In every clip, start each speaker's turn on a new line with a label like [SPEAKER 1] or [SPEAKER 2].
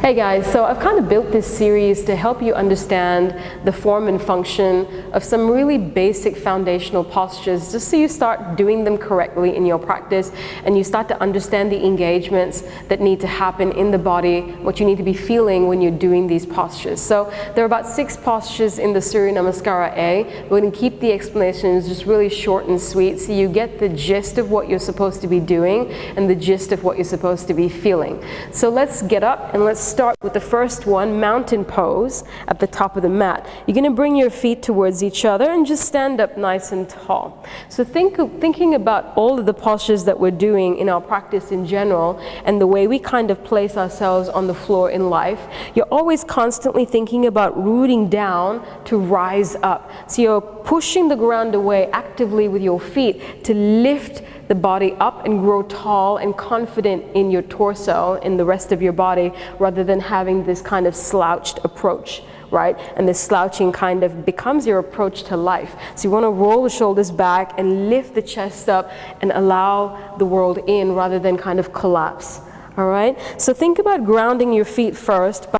[SPEAKER 1] Hey guys, so I've kind of built this series to help you understand the form and function of some really basic foundational postures, just so you start doing them correctly in your practice and you start to understand the engagements that need to happen in the body, what you need to be feeling when you're doing these postures. So there are about 6 postures in the Surya Namaskara A. We're going to keep the explanations just really short and sweet so you get the gist of what you're supposed to be doing and the gist of what you're supposed to be feeling. So let's get up and let's start with the first one, mountain pose at the top of the mat. You're going to bring your feet towards each other and just stand up nice and tall. So thinking about all of the postures that we're doing in our practice in general and the way we kind of place ourselves on the floor in life, you're always constantly thinking about rooting down to rise up. So you're pushing the ground away actively with your feet to lift the body up and grow tall and confident in your torso, in the rest of your body, rather than having this kind of slouched approach, right? And this slouching kind of becomes your approach to life. So you want to roll the shoulders back and lift the chest up and allow the world in rather than kind of collapse, all right? So think about grounding your feet first by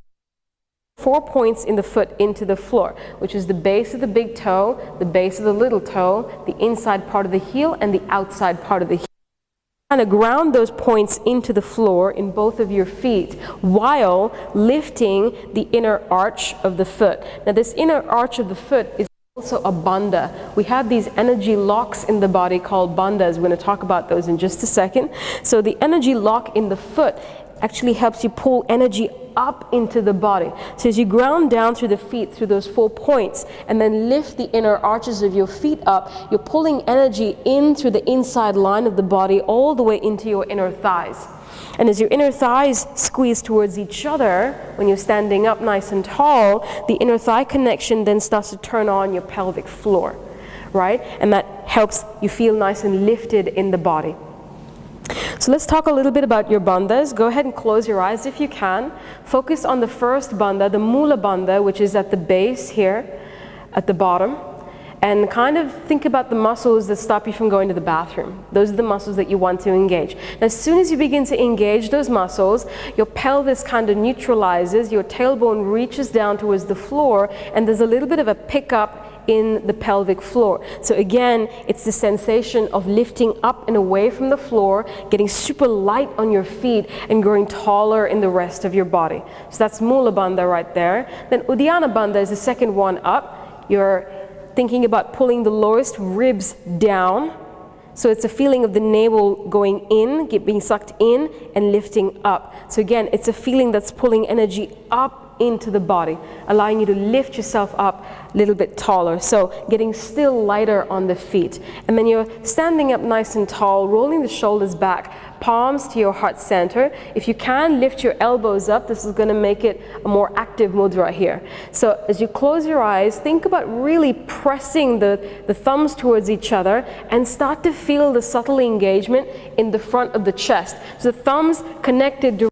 [SPEAKER 1] 4 points in the foot into the floor, which is the base of the big toe, the base of the little toe, the inside part of the heel, and the outside part of the heel. Kind of ground those points into the floor in both of your feet while lifting the inner arch of the foot. Now this inner arch of the foot is also a bandha. We have these energy locks in the body called bandhas. We're going to talk about those in just a second. So the energy lock in the foot actually helps you pull energy up into the body. So as you ground down through the feet, through those 4 points, and then lift the inner arches of your feet up, you're pulling energy in through the inside line of the body all the way into your inner thighs. And as your inner thighs squeeze towards each other, when you're standing up nice and tall, the inner thigh connection then starts to turn on your pelvic floor, right? And that helps you feel nice and lifted in the body. So let's talk a little bit about your bandhas. Go ahead and close your eyes if you can. Focus on the first bandha, the Mula bandha, which is at the base here, at the bottom. And kind of think about the muscles that stop you from going to the bathroom. Those are the muscles that you want to engage. And as soon as you begin to engage those muscles, your pelvis kind of neutralizes, your tailbone reaches down towards the floor, and there's a little bit of a pickup in the pelvic floor. So again, it's the sensation of lifting up and away from the floor, getting super light on your feet, and growing taller in the rest of your body. So that's Mula bandha right there. Then Uddiyana bandha is the second one up. You're thinking about pulling the lowest ribs down. So it's a feeling of the navel going in, being sucked in, and lifting up. So again, it's a feeling that's pulling energy up into the body, allowing you to lift yourself up a little bit taller. So getting still lighter on the feet. And then you're standing up nice and tall, rolling the shoulders back, palms to your heart center. If you can, lift your elbows up. This is going to make it a more active mudra here. So as you close your eyes, think about really pressing the thumbs towards each other and start to feel the subtle engagement in the front of the chest. So the thumbs connected directly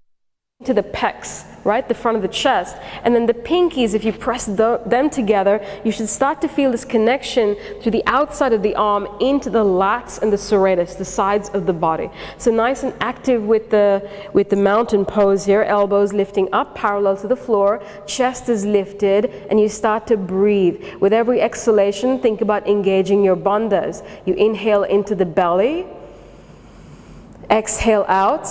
[SPEAKER 1] to the pecs, right, the front of the chest, and then the pinkies, if you press them together, you should start to feel this connection to the outside of the arm into the lats and the serratus, the sides of the body. So nice and active with the mountain pose here, elbows lifting up parallel to the floor, chest is lifted, and you start to breathe. With every exhalation, think about engaging your bandhas. You inhale into the belly, exhale out,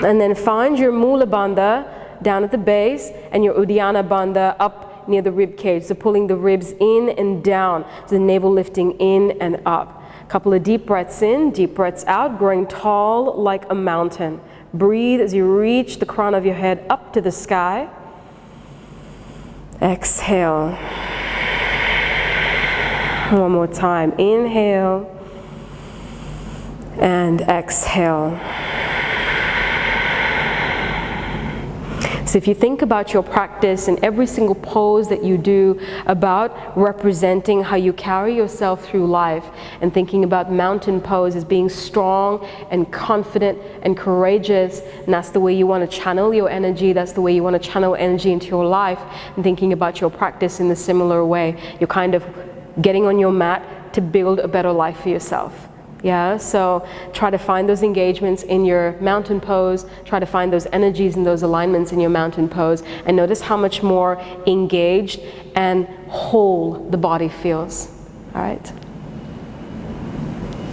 [SPEAKER 1] and then find your Mula bandha down at the base and your Uddiyana bandha up near the rib cage. So pulling the ribs in and down, so the navel lifting in and up. A couple of deep breaths in, deep breaths out, growing tall like a mountain. Breathe as you reach the crown of your head up to the sky. Exhale. One more time. Inhale and exhale. So if you think about your practice and every single pose that you do about representing how you carry yourself through life, and thinking about mountain pose as being strong and confident and courageous, and that's the way you want to channel your energy, that's the way you want to channel energy into your life, and thinking about your practice in a similar way, you're kind of getting on your mat to build a better life for yourself. Yeah, so try to find those engagements in your mountain pose, try to find those energies and those alignments in your mountain pose, and notice how much more engaged and whole the body feels. All right.